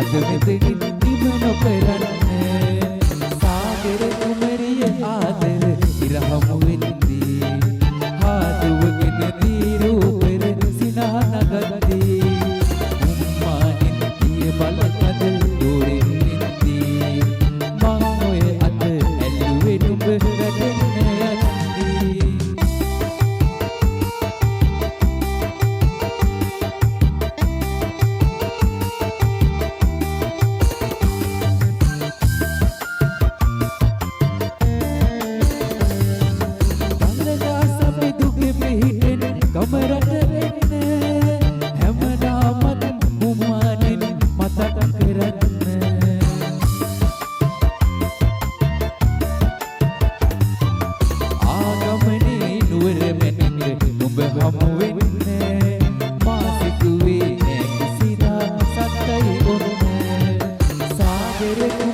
අද මෙතනින් නිම නොකරන්න සාගර කුමරිය ආදර ඉරහමු වෙද්දී හාදුවගෙන දීරූපෙර සිනා නගද්දී උම්මානින් දිය බලකද දෝරෙන් නිද්දී මං ඔය අත ඇල්ලුවේ නුඹ වැටෙන්න යද්දී කමරට වෙන්න හැමදාමත් මුම්මානින් මතක් කරන්න ආගමනේ නුවර මැනින්න නුඹ හමු වෙන්න මා සිතුවේ නෑ කිසිදා සත්‍යයි ඔන්න සාගරේ